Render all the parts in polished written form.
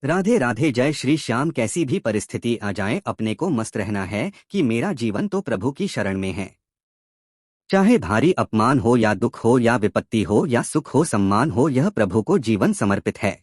राधे राधे। जय श्री श्याम। कैसी भी परिस्थिति आ जाए अपने को मस्त रहना है कि मेरा जीवन तो प्रभु की शरण में है। चाहे भारी अपमान हो या दुख हो या विपत्ति हो या सुख हो सम्मान हो, यह प्रभु को जीवन समर्पित है।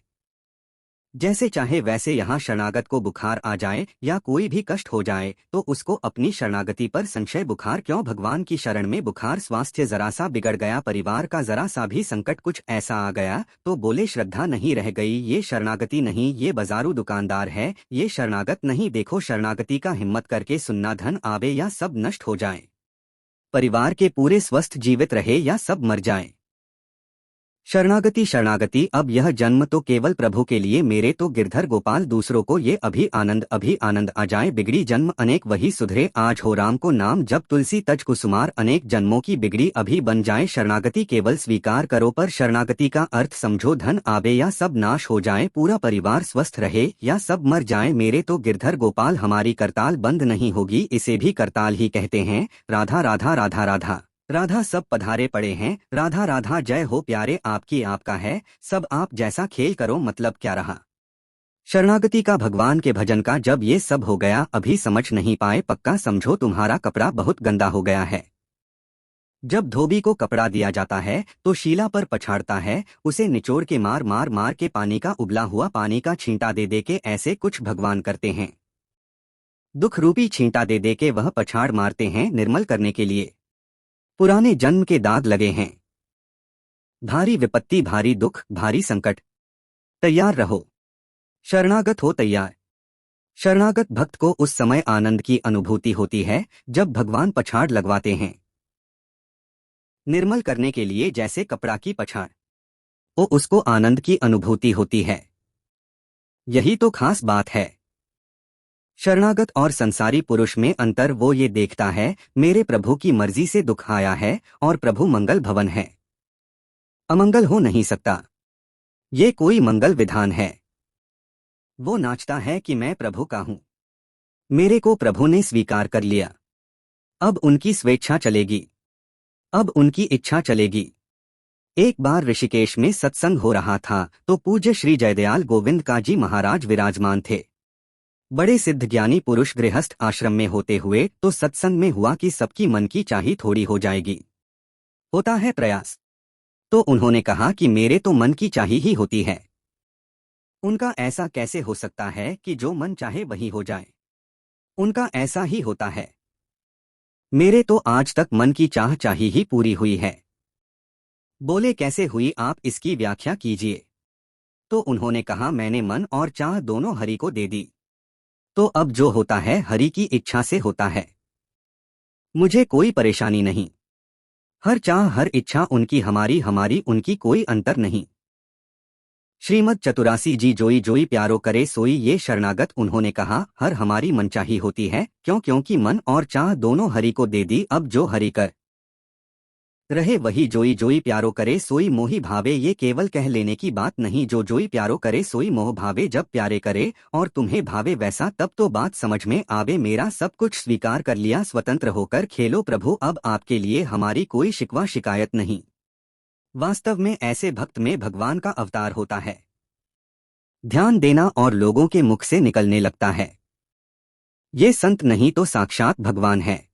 जैसे चाहे वैसे यहाँ शरणागत को बुखार आ जाए या कोई भी कष्ट हो जाए तो उसको अपनी शरणागति पर संशय बुखार क्यों। भगवान की शरण में बुखार, स्वास्थ्य जरा सा बिगड़ गया, परिवार का जरा सा भी संकट कुछ ऐसा आ गया तो बोले श्रद्धा नहीं रह गई, ये शरणागति नहीं, ये बाजारू दुकानदार है, ये शरणागत नहीं। देखो शरणागति का हिम्मत करके सुनना, धन आवे या सब नष्ट हो जाए, परिवार के पूरे स्वस्थ जीवित रहे या सब मर जाएं। शरणागति शरणागति। अब यह जन्म तो केवल प्रभु के लिए, मेरे तो गिरधर गोपाल दूसरों को ये अभी आनंद आ जाए। बिगड़ी जन्म अनेक वही सुधरे, आज हो राम को नाम जब, तुलसी तज कुसुमार, अनेक जन्मों की बिगड़ी अभी बन जाए। शरणागति केवल स्वीकार करो, पर शरणागति का अर्थ समझो, धन आवे या सब नाश हो जाए, पूरा परिवार स्वस्थ रहे या सब मर जाए। मेरे तो गिरधर गोपाल हमारी करताल बंद नहीं होगी, इसे भी करताल ही कहते हैं। राधा राधा राधा राधा राधा। सब पधारे पड़े हैं, राधा राधा। जय हो प्यारे, आपकी आपका है सब, आप जैसा खेल करो, मतलब क्या रहा। शरणागति का, भगवान के भजन का। जब ये सब हो गया अभी समझ नहीं पाए, पक्का समझो तुम्हारा कपड़ा बहुत गंदा हो गया है। जब धोबी को कपड़ा दिया जाता है तो शीला पर पछाड़ता है, उसे निचोड़ के मार मार मार के पानी का, उबला हुआ पानी का छींटा दे दे के ऐसे कुछ भगवान करते हैं। दुख रूपी छींटा दे दे के वह पछाड़ मारते हैं निर्मल करने के लिए। पुराने जन्म के दाग लगे हैं, भारी विपत्ति, भारी दुख, भारी संकट, तैयार रहो, शरणागत हो तैयार। शरणागत भक्त को उस समय आनंद की अनुभूति होती है जब भगवान पछाड़ लगवाते हैं निर्मल करने के लिए, जैसे कपड़ा की पछाड़, वो उसको आनंद की अनुभूति होती है। यही तो खास बात है। शरणागत और संसारी पुरुष में अंतर वो ये देखता है, मेरे प्रभु की मर्जी से दुख आया है और प्रभु मंगल भवन है, अमंगल हो नहीं सकता, ये कोई मंगल विधान है। वो नाचता है कि मैं प्रभु का हूं, मेरे को प्रभु ने स्वीकार कर लिया, अब उनकी स्वेच्छा चलेगी, अब उनकी इच्छा चलेगी। एक बार ऋषिकेश में सत्संग हो रहा था तो पूज्य श्री जयदयाल गोविंद का जी महाराज विराजमान थे। बड़े सिद्ध ज्ञानी पुरुष गृहस्थ आश्रम में होते हुए तो सत्संग में हुआ कि सबकी मन की चाही थोड़ी हो जाएगी, होता है प्रयास। तो उन्होंने कहा कि मेरे तो मन की चाही ही होती है। उनका ऐसा कैसे हो सकता है कि जो मन चाहे वही हो जाए, उनका ऐसा ही होता है। मेरे तो आज तक मन की चाह चाही ही पूरी हुई है। बोले कैसे हुई, आप इसकी व्याख्या कीजिए। तो उन्होंने कहा, मैंने मन और चाह दोनों हरि को दे दी, तो अब जो होता है हरि की इच्छा से होता है, मुझे कोई परेशानी नहीं। हर चाह हर इच्छा उनकी, हमारी हमारी उनकी, कोई अंतर नहीं। श्रीमद चतुरासी जी। जोई जोई प्यारो करे सोई, ये शरणागत उन्होंने कहा हर हमारी मनचाही होती है, क्यों, क्योंकि मन और चाह दोनों हरि को दे दी, अब जो हरि कर रहे वही जोई जोई प्यारो करे सोई मोहि भावे। ये केवल कह लेने की बात नहीं, जो जोई प्यारो करे सोई मोह भावे। जब प्यारे करे और तुम्हें भावे वैसा, तब तो बात समझ में आवे। मेरा सब कुछ स्वीकार कर लिया, स्वतंत्र होकर खेलो प्रभु, अब आपके लिए हमारी कोई शिकवा शिकायत नहीं। वास्तव में ऐसे भक्त में भगवान का अवतार होता है। ध्यान देना और लोगों के मुख से निकलने लगता है, ये संत नहीं तो साक्षात भगवान है,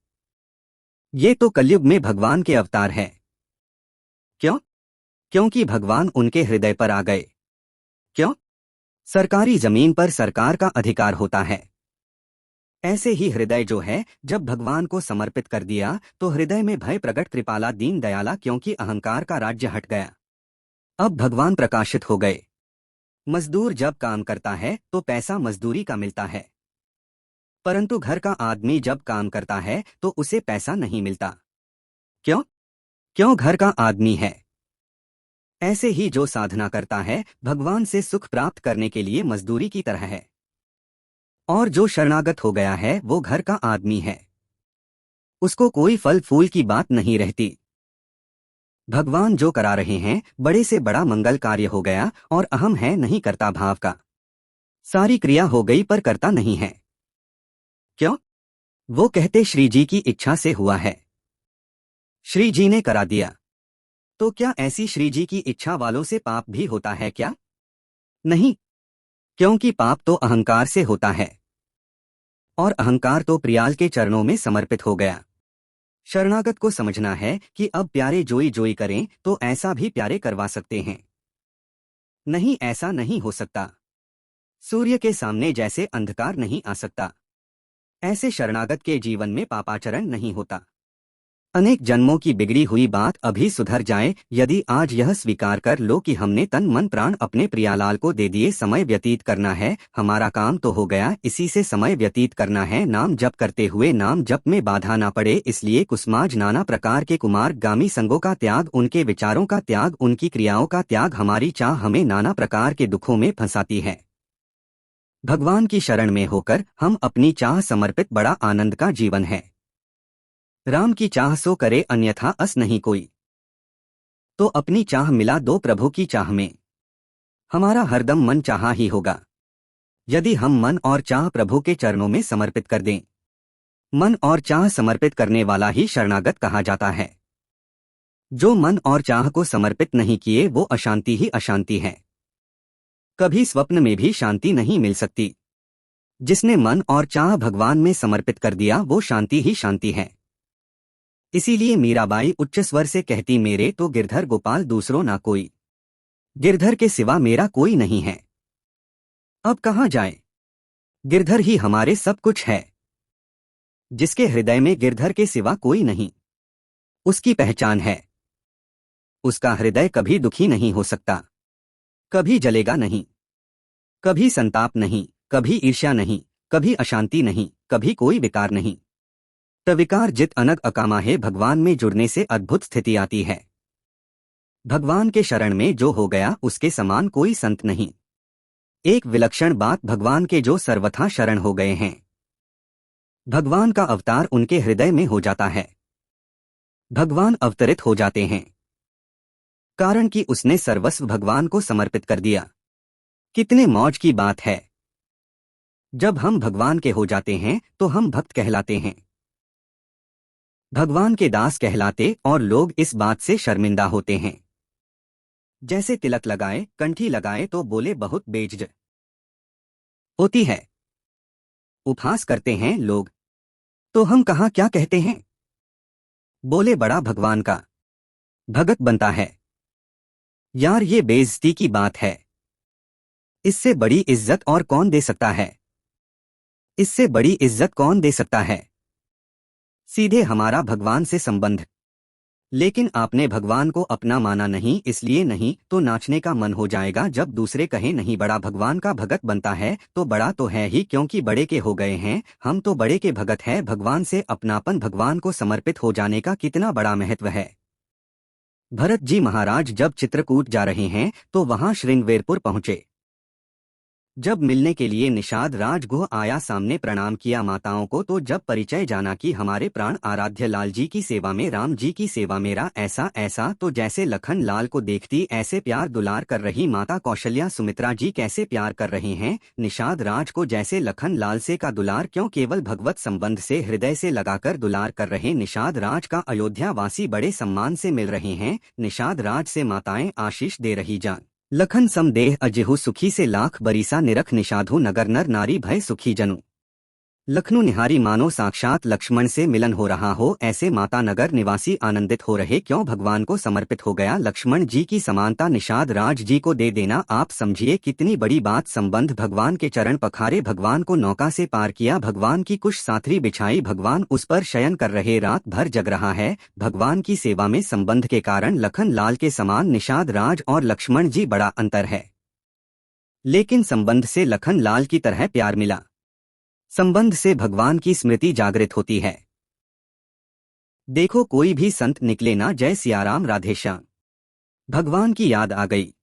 ये तो कलयुग में भगवान के अवतार है। क्यों? क्योंकि भगवान उनके हृदय पर आ गए। क्यों? सरकारी जमीन पर सरकार का अधिकार होता है। ऐसे ही हृदय जो है, जब भगवान को समर्पित कर दिया तो हृदय में भय प्रकट, कृपाला दीन दयाला, क्योंकि अहंकार का राज्य हट गया। अब भगवान प्रकाशित हो गए। मजदूर जब काम करता है तो पैसा मजदूरी का मिलता है, परंतु घर का आदमी जब काम करता है तो उसे पैसा नहीं मिलता। क्यों? क्यों घर का आदमी है। ऐसे ही जो साधना करता है भगवान से सुख प्राप्त करने के लिए मजदूरी की तरह है, और जो शरणागत हो गया है वो घर का आदमी है, उसको कोई फल फूल की बात नहीं रहती। भगवान जो करा रहे हैं बड़े से बड़ा मंगल कार्य हो गया, और अहम है नहीं करता भाव का, सारी क्रिया हो गई पर करता नहीं है। क्यों? वो कहते श्री जी की इच्छा से हुआ है, श्री जी ने करा दिया। तो क्या ऐसी श्री जी की इच्छा वालों से पाप भी होता है क्या? नहीं। क्योंकि पाप तो अहंकार से होता है और अहंकार तो प्रियाल के चरणों में समर्पित हो गया। शरणागत को समझना है कि अब प्यारे जोई जोई करें तो ऐसा भी प्यारे करवा सकते हैं। नहीं, ऐसा नहीं हो सकता। सूर्य के सामने जैसे अंधकार नहीं आ सकता, ऐसे शरणागत के जीवन में पापाचरण नहीं होता। अनेक जन्मों की बिगड़ी हुई बात अभी सुधर जाए यदि आज यह स्वीकार कर लो कि हमने तन मन प्राण अपने प्रियालाल को दे दिए। समय व्यतीत करना है, हमारा काम तो हो गया, इसी से समय व्यतीत करना है। नाम जप करते हुए नाम जप में बाधा ना पड़े, इसलिए कुसमाज नाना प्रकार के कुमार गामी संगों का त्याग, उनके विचारों का त्याग, उनकी क्रियाओं का त्याग। हमारी चाह हमें नाना प्रकार के दुखों में फंसाती है। भगवान की शरण में होकर हम अपनी चाह समर्पित, बड़ा आनंद का जीवन है। राम की चाह सो करे अन्यथा अस नहीं कोई। तो अपनी चाह मिला दो प्रभु की चाह में, हमारा हरदम मन चाहा ही होगा। यदि हम मन और चाह प्रभु के चरणों में समर्पित कर दें। मन और चाह समर्पित करने वाला ही शरणागत कहा जाता है। जो मन और चाह को समर्पित नहीं किए वो अशांति ही अशांति है। कभी स्वप्न में भी शांति नहीं मिल सकती। जिसने मन और चाह भगवान में समर्पित कर दिया वो शांति ही शांति है। इसीलिए मीराबाई उच्च स्वर से कहती, मेरे तो गिरधर गोपाल दूसरों ना कोई, गिरधर के सिवा मेरा कोई नहीं है। अब कहाँ जाए, गिरधर ही हमारे सब कुछ है। जिसके हृदय में गिरधर के सिवा कोई नहीं, उसकी पहचान है। उसका हृदय कभी दुखी नहीं हो सकता, कभी जलेगा नहीं, कभी संताप नहीं, कभी ईर्ष्या नहीं, कभी अशांति नहीं, कभी कोई विकार नहीं। तविकार जित अनग अकामा है, भगवान में जुड़ने से अद्भुत स्थिति आती है। भगवान के शरण में जो हो गया उसके समान कोई संत नहीं। एक विलक्षण बात, भगवान के जो सर्वथा शरण हो गए हैं, भगवान का अवतार उनके हृदय में हो जाता है। भगवान अवतरित हो जाते हैं, कारण कि उसने सर्वस्व भगवान को समर्पित कर दिया। कितने मौज की बात है। जब हम भगवान के हो जाते हैं तो हम भक्त कहलाते हैं, भगवान के दास कहलाते, और लोग इस बात से शर्मिंदा होते हैं। जैसे तिलक लगाए, कंठी लगाए तो बोले बहुत बेइज्जत होती है। उपहास करते हैं लोग तो हम कहाँ क्या कहते हैं, बोले बड़ा भगवान का भगत बनता है। यार ये बेइज्जती की बात है। इससे बड़ी इज्जत और कौन दे सकता है, इससे बड़ी इज्जत कौन दे सकता है। सीधे हमारा भगवान से संबंध। लेकिन आपने भगवान को अपना माना नहीं, इसलिए नहीं तो नाचने का मन हो जाएगा जब दूसरे कहें नहीं बड़ा भगवान का भगत बनता है, तो बड़ा तो है ही क्योंकि बड़े के हो गए हैं। हम तो बड़े के भगत हैं। भगवान से अपनापन, भगवान को समर्पित हो जाने का कितना बड़ा महत्व है। भरत जी महाराज जब चित्रकूट जा रहे हैं तो वहां श्रृंगवेरपुर पहुंचे। जब मिलने के लिए निषाद राजगुह आया, सामने प्रणाम किया माताओं को, तो जब परिचय जाना कि हमारे प्राण आराध्य लाल जी की सेवा में, राम जी की सेवा मेरा ऐसा ऐसा, तो जैसे लखन लाल को देखती ऐसे प्यार दुलार कर रही माता कौशल्या सुमित्रा जी कैसे प्यार कर रहे हैं निषाद राज को, जैसे लखन लाल से का दुलार क्यों केवल भगवत संबंध से हृदय से लगाकर दुलार कर रहे निषाद राज का अयोध्या वासी बड़े सम्मान से मिल रहे हैं। निषाद राज से माताएं आशीष दे रही जान। लखन समदेह अजिहु सुखी से लाख बरीसा निरख निषाधु नगर नर नारी भय सुखी जनु। लखनऊ निहारी मानो साक्षात लक्ष्मण से मिलन हो रहा हो, ऐसे माता नगर निवासी आनंदित हो रहे क्यों भगवान को समर्पित हो गया। लक्ष्मण जी की समानता निषाद राज जी को दे देना, आप समझिए कितनी बड़ी बात। संबंध, भगवान के चरण पखारे, भगवान को नौका से पार किया, भगवान की कुश साथरी बिछाई, भगवान उस पर शयन कर रहे, रात भर जग रहा है। भगवान की सेवा में संबंध के कारण लखन लाल के समान निषाद राज और लक्ष्मण जी, बड़ा अंतर है। लेकिन संबंध से लखन लाल की तरह प्यार मिला, संबंध से भगवान की स्मृति जागृत होती है। देखो कोई भी संत निकले ना, जय सियाराम राधे श्याम, भगवान की याद आ गई।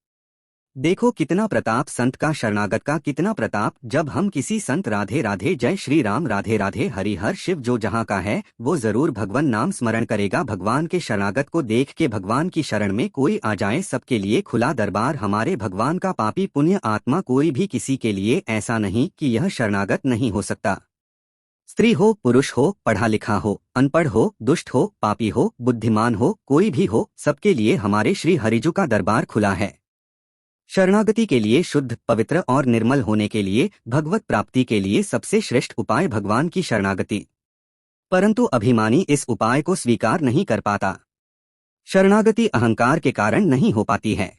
देखो कितना प्रताप संत का, शरणागत का कितना प्रताप। जब हम किसी संत राधे राधे जय श्री राम राधे राधे हरि हर शिव जो जहाँ का है वो जरूर भगवान नाम स्मरण करेगा। भगवान के शरणागत को देख के भगवान की शरण में कोई आ जाए, सबके लिए खुला दरबार। हमारे भगवान का पापी पुण्य आत्मा कोई भी किसी के लिए ऐसा नहीं कि यह शरणागत नहीं हो सकता। स्त्री हो, पुरुष हो, पढ़ा लिखा हो, अनपढ़ हो, दुष्ट हो, पापी हो, बुद्धिमान हो, कोई भी हो, सबके लिए हमारे श्री हरिजू का दरबार खुला है। शरणागति के लिए शुद्ध, पवित्र और निर्मल होने के लिए, भगवत प्राप्ति के लिए सबसे श्रेष्ठ उपाय भगवान की शरणागति। परंतु अभिमानी इस उपाय को स्वीकार नहीं कर पाता। शरणागति अहंकार के कारण नहीं हो पाती है।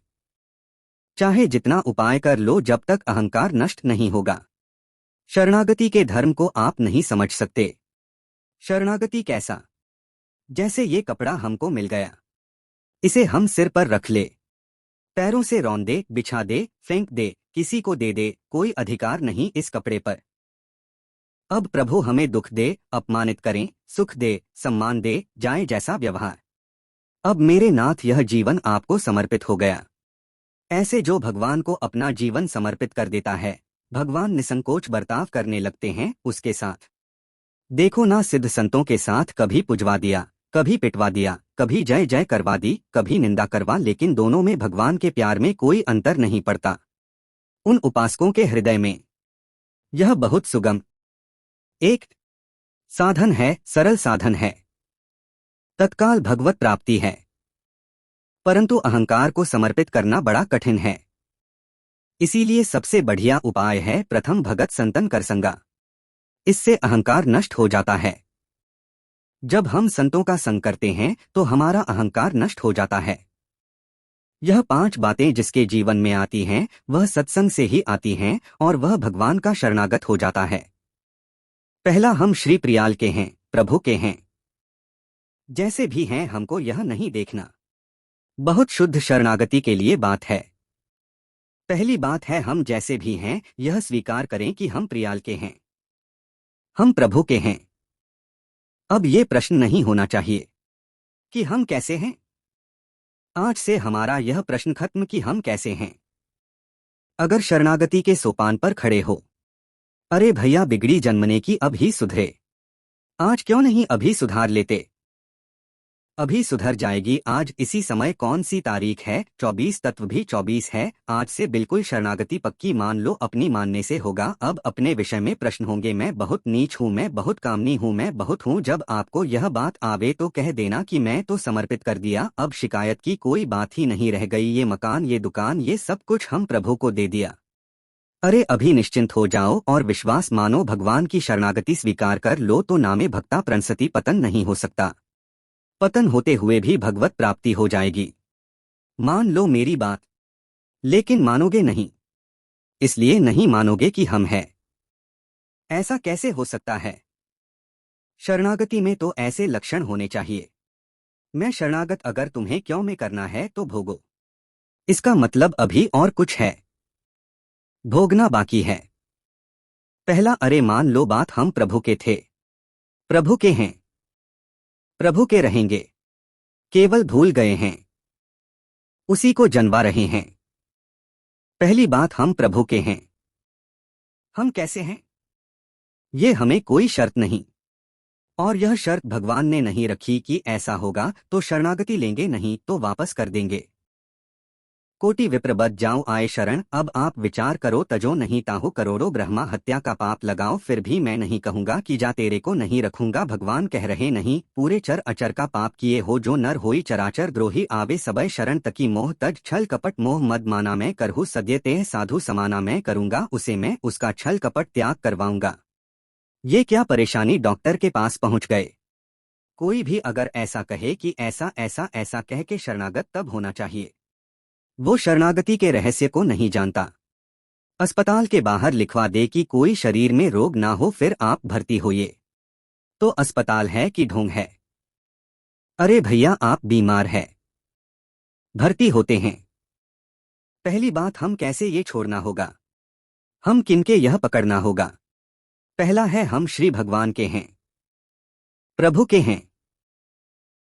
चाहे जितना उपाय कर लो, जब तक अहंकार नष्ट नहीं होगा, शरणागति के धर्म को आप नहीं समझ सकते। शरणागति कैसा? जैसे ये कपड़ा हमको मिल गया, इसे हम सिर पर रख ले, पैरों से रौंद दे, बिछा दे, फेंक दे, किसी को दे दे, कोई अधिकार नहीं इस कपड़े पर। अब प्रभु हमें दुख दे, अपमानित करें, सुख दे, सम्मान दे, जाए जैसा व्यवहार। अब मेरे नाथ यह जीवन आपको समर्पित हो गया। ऐसे जो भगवान को अपना जीवन समर्पित कर देता है, भगवान निसंकोच बर्ताव करने लगते हैं उसके साथ। देखो ना, सिद्ध संतों के साथ कभी पुजवा दिया, कभी पिटवा दिया, कभी जय जय करवा दी, कभी निंदा करवा, लेकिन दोनों में भगवान के प्यार में कोई अंतर नहीं पड़ता। उन उपासकों के हृदय में यह बहुत सुगम एक साधन है, सरल साधन है, तत्काल भगवत प्राप्ति है। परंतु अहंकार को समर्पित करना बड़ा कठिन है। इसीलिए सबसे बढ़िया उपाय है प्रथम भगत संतन कर संगा। इससे अहंकार नष्ट हो जाता है। जब हम संतों का संग करते हैं तो हमारा अहंकार नष्ट हो जाता है। यह 5 बातें जिसके जीवन में आती हैं वह सत्संग से ही आती हैं और वह भगवान का शरणागत हो जाता है। पहला, हम श्री प्रियाल के हैं, प्रभु के हैं। जैसे भी हैं हमको यह नहीं देखना। बहुत शुद्ध शरणागति के लिए बात है। पहली बात है हम जैसे भी हैं यह स्वीकार करें कि हम प्रियाल के हैं, हम प्रभु के हैं। अब ये प्रश्न नहीं होना चाहिए कि हम कैसे हैं। आज से हमारा यह प्रश्न खत्म कि हम कैसे हैं। अगर शरणागति के सोपान पर खड़े हो, अरे भैया बिगड़ी जन्मने की, अब ही सुधरे, आज क्यों नहीं अभी सुधार लेते। अभी सुधर जाएगी। आज इसी समय कौन सी तारीख है? 24, तत्व भी 24 है। आज से बिल्कुल शरणागति पक्की मान लो, अपनी मानने से होगा। अब अपने विषय में प्रश्न होंगे, मैं बहुत नीच हूँ, मैं बहुत कामनी हूँ, मैं बहुत हूँ। जब आपको यह बात आवे तो कह देना कि मैं तो समर्पित कर दिया, अब शिकायत की कोई बात ही नहीं रह गई। ये मकान, ये दुकान, ये सब कुछ हम प्रभु को दे दिया। अरे अभी निश्चिंत हो जाओ और विश्वास मानो, भगवान की शरणागति स्वीकार कर लो तो नामे भक्ता प्रणसति, पतन नहीं हो सकता। पतन होते हुए भी भगवत प्राप्ति हो जाएगी। मान लो मेरी बात, लेकिन मानोगे नहीं। इसलिए नहीं मानोगे कि हम हैं। ऐसा कैसे हो सकता है? शरणागति में तो ऐसे लक्षण होने चाहिए। मैं शरणागत, अगर तुम्हें क्यों में करना है तो भोगो। इसका मतलब अभी और कुछ है, भोगना बाकी है। पहला, अरे मान लो बात हम प्रभु के थे, प्रभु के हैं, प्रभु के रहेंगे, केवल भूल गए हैं, उसी को जनवा रहे हैं। पहली बात, हम प्रभु के हैं। हम कैसे हैं? ये हमें कोई शर्त नहीं, और यह शर्त भगवान ने नहीं रखी कि ऐसा होगा तो शरणागति लेंगे, नहीं तो वापस कर देंगे। कोटि विप्र बद जाऊं आए शरण, अब आप विचार करो, तजो नहीं ताहु करोड़ों ब्रह्मा हत्या का पाप लगाओ, फिर भी मैं नहीं कहूंगा कि जा तेरे को नहीं रखूंगा। भगवान कह रहे नहीं, पूरे चर अचर का पाप किए हो जो नर होई चराचर द्रोही, आवे सबय शरण तकी मोह तज छल कपट मोह मद माना, मैं करहु सद्य तेह साधु समाना, मैं करूंगा उसे, मैं उसका छल कपट त्याग करवाऊंगा। ये क्या परेशानी, डॉक्टर के पास पहुंच गए। कोई भी अगर ऐसा कहे कि ऐसा ऐसा ऐसा कह के शरणागत, तब होना चाहिए। वो शरणागति के रहस्य को नहीं जानता। अस्पताल के बाहर लिखवा दे कि कोई शरीर में रोग ना हो फिर आप भर्ती होइए, तो अस्पताल है कि ढोंग है? अरे भैया आप बीमार है, भर्ती होते हैं। पहली बात, हम कैसे ये छोड़ना होगा, हम किनके यह पकड़ना होगा? पहला है हम श्री भगवान के हैं, प्रभु के हैं।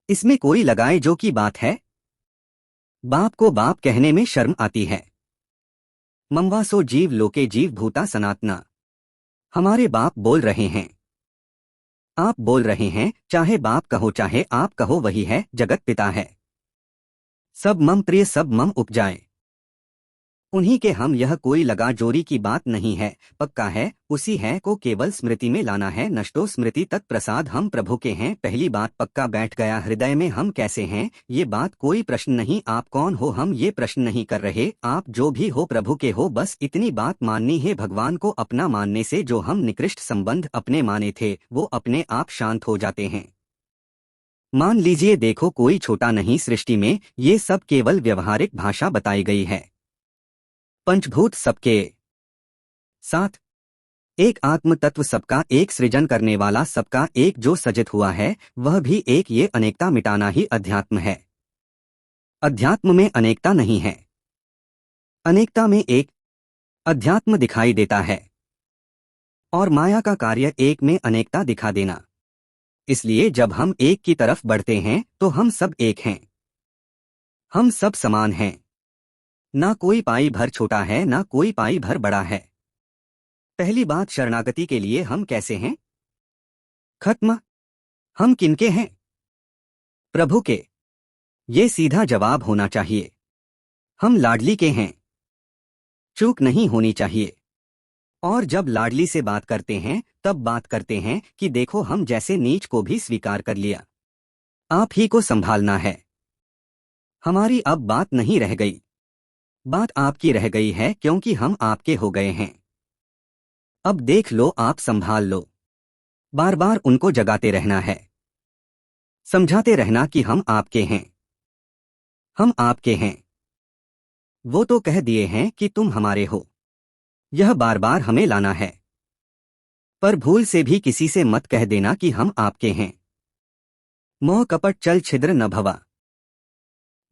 इसमें कोई लगाए जो की बात है। बाप को बाप कहने में शर्म आती है। ममवासो जीव लोके जीव भूता सनातना, हमारे बाप बोल रहे हैं, आप बोल रहे हैं, चाहे बाप कहो चाहे आप कहो, वही है, जगत पिता है। सब मम प्रिय सब मम उपजाए। उन्हीं के हम, यह कोई लगा जोरी की बात नहीं है, पक्का है उसी है को केवल स्मृति में लाना है, नष्टो स्मृति तत्प्रसाद। हम प्रभु के हैं, पहली बात पक्का बैठ गया हृदय में। हम कैसे हैं ये बात कोई प्रश्न नहीं, आप कौन हो हम ये प्रश्न नहीं कर रहे, आप जो भी हो प्रभु के हो, बस इतनी बात माननी है। भगवान को अपना मानने से जो हम निकृष्ट संबंध अपने माने थे वो अपने आप शांत हो जाते हैं। मान लीजिए देखो कोई छोटा नहीं सृष्टि में, ये सब केवल व्यवहारिक भाषा बताई गई है। पंचभूत सबके साथ एक आत्म तत्व, सबका एक सृजन करने वाला, सबका एक जो सजित हुआ है वह भी एक, ये अनेकता मिटाना ही अध्यात्म है। अध्यात्म में अनेकता नहीं है, अनेकता में एक अध्यात्म दिखाई देता है। और माया का कार्य एक में अनेकता दिखा देना। इसलिए जब हम एक की तरफ बढ़ते हैं तो हम सब एक हैं, हम सब समान हैं। ना कोई पाई भर छोटा है, ना कोई पाई भर बड़ा है। पहली बात, शरणागति के लिए हम कैसे हैं? खत्म। हम किनके हैं? प्रभु के। ये सीधा जवाब होना चाहिए। हम लाडली के हैं, चूक नहीं होनी चाहिए। और जब लाडली से बात करते हैं तब बात करते हैं कि देखो हम जैसे नीच को भी स्वीकार कर लिया, आप ही को संभालना है। हमारी अब बात नहीं रह गई, बात आपकी रह गई है, क्योंकि हम आपके हो गए हैं। अब देख लो, आप संभाल लो। बार बार उनको जगाते रहना है, समझाते रहना कि हम आपके हैं, हम आपके हैं। वो तो कह दिए हैं कि तुम हमारे हो, यह बार बार हमें लाना है। पर भूल से भी किसी से मत कह देना कि हम आपके हैं। मोह कपट चल छिद्र न भवा।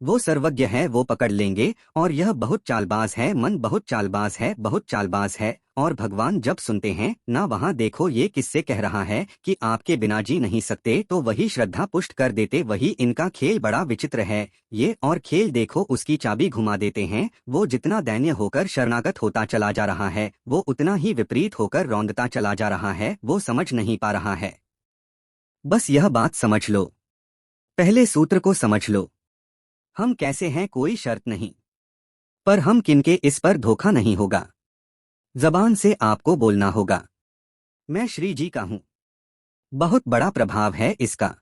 वो सर्वज्ञ है, वो पकड़ लेंगे। और यह बहुत चालबाज है, मन बहुत चालबाज है, बहुत चालबाज है। और भगवान जब सुनते हैं ना, वहाँ देखो ये किससे कह रहा है कि आपके बिना जी नहीं सकते, तो वही श्रद्धा पुष्ट कर देते। वही इनका खेल बड़ा विचित्र है ये। और खेल देखो, उसकी चाबी घुमा देते हैं। वो जितना दैन्य होकर शरणागत होता चला जा रहा है, वो उतना ही विपरीत होकर रौंदता चला जा रहा है। वो समझ नहीं पा रहा है। बस यह बात समझ लो, पहले सूत्र को समझ लो। हम कैसे हैं कोई शर्त नहीं, पर हम किनके, इस पर धोखा नहीं होगा। जबान से आपको बोलना होगा, मैं श्री जी का हूं। बहुत बड़ा प्रभाव है इसका।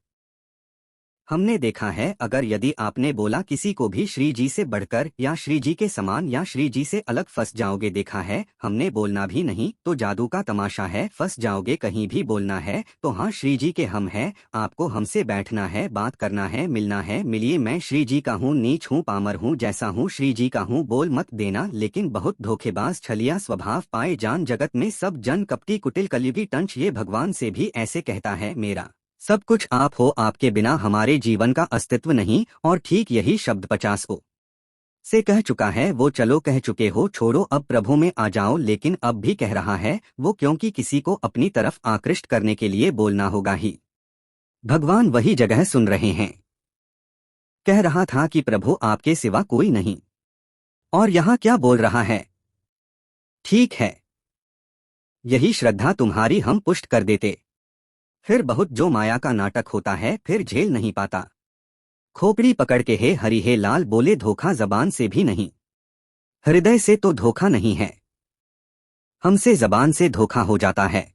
हमने देखा है, अगर यदि आपने बोला किसी को भी श्री जी से बढ़कर या श्री जी के समान या श्री जी से अलग, फंस जाओगे। देखा है हमने, बोलना भी नहीं तो जादू का तमाशा है, फंस जाओगे। कहीं भी बोलना है तो हाँ श्री जी के हम हैं, आपको हमसे बैठना है, बात करना है, मिलना है, मिलिए। मैं श्री जी का हूँ, नीच हूँ, पामर हूँ, जैसा हूँ श्री जी का हूँ, बोल मत देना। लेकिन बहुत धोखेबाज छलिया स्वभाव पाए जान, जगत में सब जन कपटी कुटिल कलयुगी टंच। ये भगवान से भी ऐसे कहता है, मेरा सब कुछ आप हो, आपके बिना हमारे जीवन का अस्तित्व नहीं। और ठीक यही शब्द 50 से कह चुका है वो। चलो कह चुके हो, छोड़ो अब प्रभु में आ जाओ। लेकिन अब भी कह रहा है वो, क्योंकि किसी को अपनी तरफ आकृष्ट करने के लिए बोलना होगा ही। भगवान वही जगह सुन रहे हैं। कह रहा था कि प्रभु आपके सिवा कोई नहीं, और यहां क्या बोल रहा है? ठीक है, यही श्रद्धा तुम्हारी हम पुष्ट कर देते। फिर बहुत जो माया का नाटक होता है, फिर झेल नहीं पाता। खोपड़ी पकड़ के हे हरि हे लाल बोले, धोखा जबान से भी नहीं, हृदय से तो धोखा नहीं है, हमसे जबान से धोखा हो जाता है।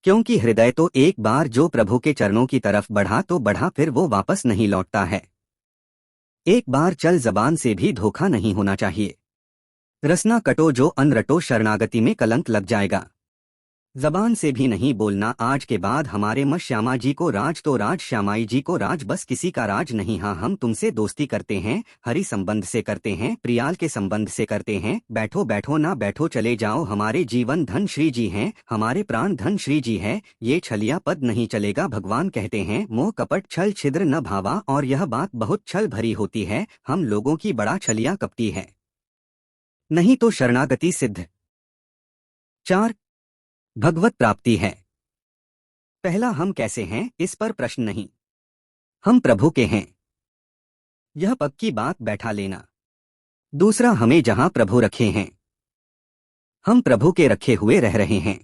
क्योंकि हृदय तो एक बार जो प्रभु के चरणों की तरफ बढ़ा तो बढ़ा, फिर वो वापस नहीं लौटता है। एक बार चल, जबान से भी धोखा नहीं होना चाहिए। रसना कटो जो अन्न रटो, शरणागति में कलंक लग जाएगा। जबान से भी नहीं बोलना। आज के बाद हमारे म श्यामा जी को राज तो राज, श्यामाई जी को राज, बस किसी का राज नहीं। हाँ, हम तुमसे दोस्ती करते हैं, हरि संबंध से करते हैं, प्रियाल के संबंध से करते हैं। बैठो बैठो ना बैठो, चले जाओ, हमारे जीवन धन श्री जी हैं, हमारे प्राण धन श्री जी है। ये छलिया पद नहीं चलेगा। भगवान कहते हैं, मोह कपट छल छिद्र न भावा। और यह बात बहुत छल भरी होती है, हम लोगों की बड़ा छलिया कपटी है, नहीं तो शरणागति सिद्ध। 4 भगवत प्राप्ति है। पहला, हम कैसे हैं इस पर प्रश्न नहीं, हम प्रभु के हैं, यह पक्की बात बैठा लेना। दूसरा, हमें जहां प्रभु रखे हैं, हम प्रभु के रखे हुए रह रहे हैं।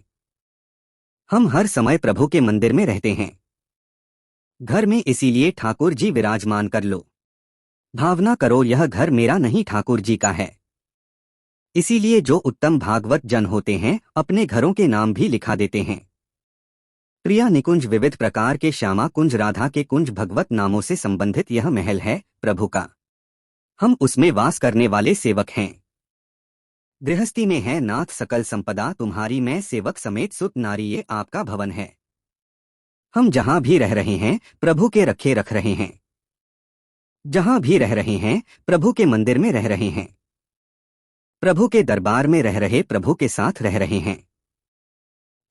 हम हर समय प्रभु के मंदिर में रहते हैं, घर में, इसीलिए ठाकुर जी विराजमान कर लो। भावना करो, यह घर मेरा नहीं ठाकुर जी का है। इसीलिए जो उत्तम भागवत जन होते हैं अपने घरों के नाम भी लिखा देते हैं। प्रिया निकुंज विविध प्रकार के श्यामा कुंज राधा के कुंज भगवत नामों से संबंधित यह महल है प्रभु का। हम उसमें वास करने वाले सेवक हैं। गृहस्थी में है नाथ सकल संपदा तुम्हारी, मैं सेवक समेत सुत नारी ये आपका भवन है। हम जहां भी रह रहे हैं प्रभु के रखे रख रहे हैं। जहां भी रह रहे हैं प्रभु के मंदिर में रह रहे हैं। प्रभु के दरबार में रह रहे प्रभु के साथ रह रहे हैं।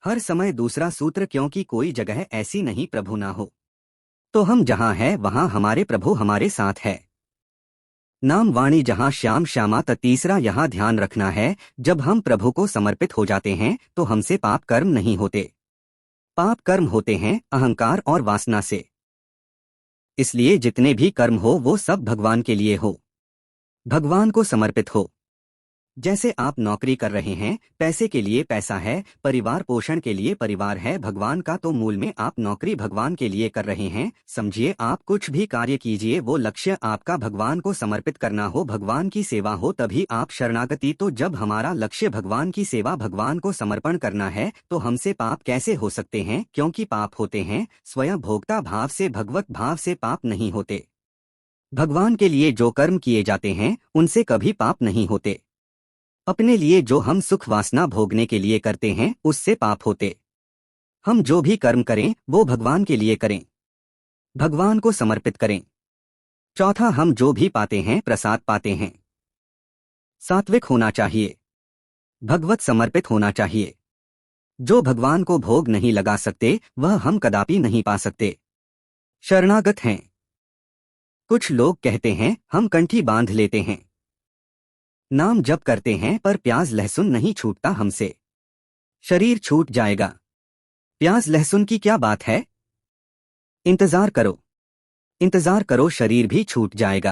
हर समय दूसरा सूत्र, क्योंकि कोई जगह ऐसी नहीं प्रभु ना हो। तो हम जहां हैं वहां हमारे प्रभु हमारे साथ है। नाम वाणी जहां श्याम श्यामा। तीसरा यहां ध्यान रखना है, जब हम प्रभु को समर्पित हो जाते हैं तो हमसे पाप कर्म नहीं होते। पाप कर्म होते हैं अहंकार और वासना से। इसलिए जितने भी कर्म हो वो सब भगवान के लिए हो, भगवान को समर्पित हो। जैसे आप नौकरी कर रहे हैं, पैसे के लिए पैसा है, परिवार पोषण के लिए परिवार है भगवान का, तो मूल में आप नौकरी भगवान के लिए कर रहे हैं। समझिए, आप कुछ भी कार्य कीजिए वो लक्ष्य आपका भगवान को समर्पित करना हो, भगवान की सेवा हो, तभी आप शरणागति। तो जब हमारा लक्ष्य भगवान की सेवा भगवान को समर्पण करना है तो हमसे पाप कैसे हो सकते हैं? क्योंकि पाप होते हैं स्वयं भोक्ता भाव से, भगवत भाव से पाप नहीं होते। भगवान के लिए जो कर्म किए जाते हैं उनसे कभी पाप नहीं होते। अपने लिए जो हम सुख वासना भोगने के लिए करते हैं उससे पाप होते। हम जो भी कर्म करें वो भगवान के लिए करें, भगवान को समर्पित करें। चौथा, हम जो भी पाते हैं प्रसाद पाते हैं। सात्विक होना चाहिए, भगवत समर्पित होना चाहिए। जो भगवान को भोग नहीं लगा सकते वह हम कदापि नहीं पा सकते। शरणागत हैं। कुछ लोग कहते हैं हम कंठी बांध लेते हैं, नाम जप करते हैं, पर प्याज लहसुन नहीं छूटता हमसे। शरीर छूट जाएगा, प्याज लहसुन की क्या बात है? इंतजार करो, इंतजार करो, शरीर भी छूट जाएगा।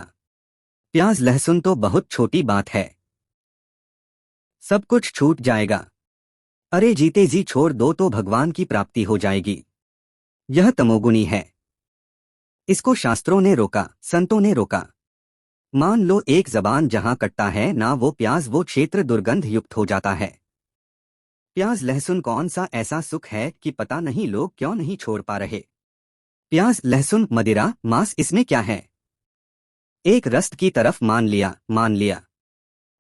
प्याज लहसुन तो बहुत छोटी बात है, सब कुछ छूट जाएगा। अरे जीते जी छोड़ दो तो भगवान की प्राप्ति हो जाएगी। यह तमोगुणी है, इसको शास्त्रों ने रोका, संतों ने रोका। मान लो एक जबान जहां कटता है ना वो प्याज, वो क्षेत्र दुर्गंध युक्त हो जाता है। प्याज लहसुन कौन सा ऐसा सुख है कि पता नहीं लोग क्यों नहीं छोड़ पा रहे। प्याज लहसुन मदिरा मांस, इसमें क्या है? एक रस्त की तरफ मान लिया।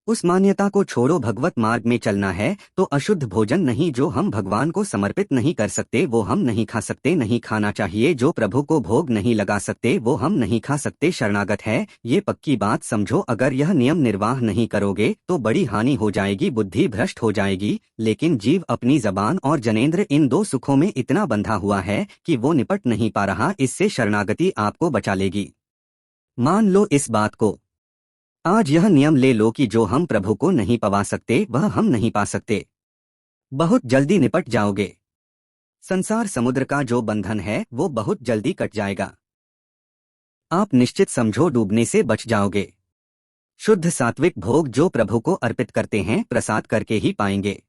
उस मान्यता को छोड़ो, भगवत मार्ग में चलना है तो अशुद्ध भोजन नहीं, जो हम भगवान को समर्पित नहीं कर सकते वो हम नहीं खा सकते, नहीं खाना चाहिए। जो प्रभु को भोग नहीं लगा सकते वो हम नहीं खा सकते। शरणागत है, ये पक्की बात समझो। अगर यह नियम निर्वाह नहीं करोगे तो बड़ी हानि हो जाएगी, बुद्धि भ्रष्ट हो जाएगी। लेकिन जीव अपनी जबान और जनेंद्र इन दो सुखों में इतना बंधा हुआ है कि वो निपट नहीं पा रहा। इससे शरणागति आपको बचा लेगी। मान लो इस बात को, आज यह नियम ले लो कि जो हम प्रभु को नहीं पवा सकते वह हम नहीं पा सकते। बहुत जल्दी निपट जाओगे। संसार समुद्र का जो बंधन है वो बहुत जल्दी कट जाएगा। आप निश्चित समझो डूबने से बच जाओगे। शुद्ध सात्विक भोग जो प्रभु को अर्पित करते हैं प्रसाद करके ही पाएंगे।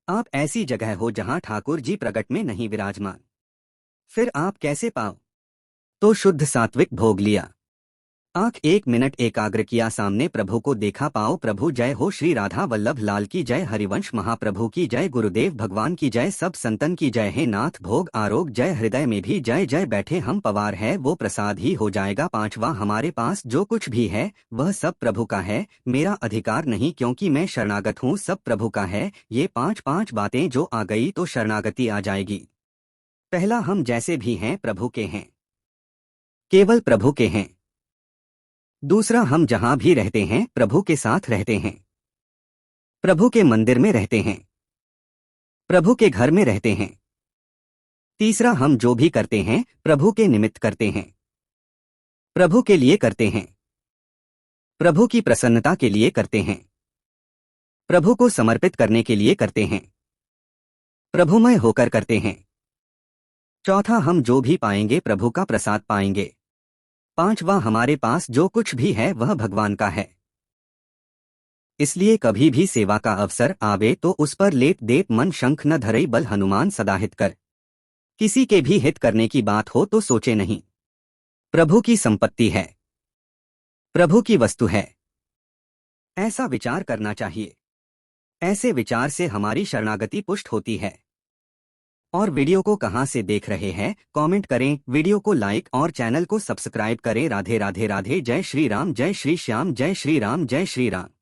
आप ऐसी जगह हो जहां ठाकुर जी प्रगट में नहीं विराजमान, फिर आप कैसे पाओ? तो शुद्ध सात्विक भोग लिया, आंख 1 मिनट एकाग्र किया, सामने प्रभु को देखा, पाओ प्रभु जय हो। श्री राधा वल्लभ लाल की जय, हरिवंश महाप्रभु की जय, गुरुदेव भगवान की जय, सब संतन की जय। हे नाथ भोग आरोग जय, हृदय में भी जय जय। बैठे हम पवार है वो प्रसाद ही हो जाएगा। पांचवा, हमारे पास जो कुछ भी है वह सब प्रभु का है, मेरा अधिकार नहीं, क्योंकि मैं शरणागत हूँ, सब प्रभु का है। ये पांच बातें जो आ गई तो शरणागति आ जाएगी। पहला, हम जैसे भी हैं प्रभु के हैं, केवल प्रभु के हैं। दूसरा, हम जहां भी रहते हैं प्रभु के साथ रहते हैं, प्रभु के मंदिर में रहते हैं, प्रभु के घर में रहते हैं। तीसरा, हम जो भी करते हैं प्रभु के निमित्त करते हैं, प्रभु के लिए करते हैं, प्रभु की प्रसन्नता के लिए करते हैं, प्रभु को समर्पित करने के लिए करते हैं, प्रभुमय होकर करते हैं। चौथा, हम जो भी पाएंगे प्रभु का प्रसाद पाएंगे। पांचवा, हमारे पास जो कुछ भी है वह भगवान का है। इसलिए कभी भी सेवा का अवसर आवे तो उस पर लेट देत मन शंख न धरई बल हनुमान सदा हित कर। किसी के भी हित करने की बात हो तो सोचे नहीं। प्रभु की संपत्ति है, प्रभु की वस्तु है, ऐसा विचार करना चाहिए। ऐसे विचार से हमारी शरणागति पुष्ट होती है। और वीडियो को कहां से देख रहे हैं कमेंट करें, वीडियो को लाइक और चैनल को सब्सक्राइब करें। राधे राधे राधे। जय श्री राम, जय श्री श्याम, जय श्री राम, जय श्री राम।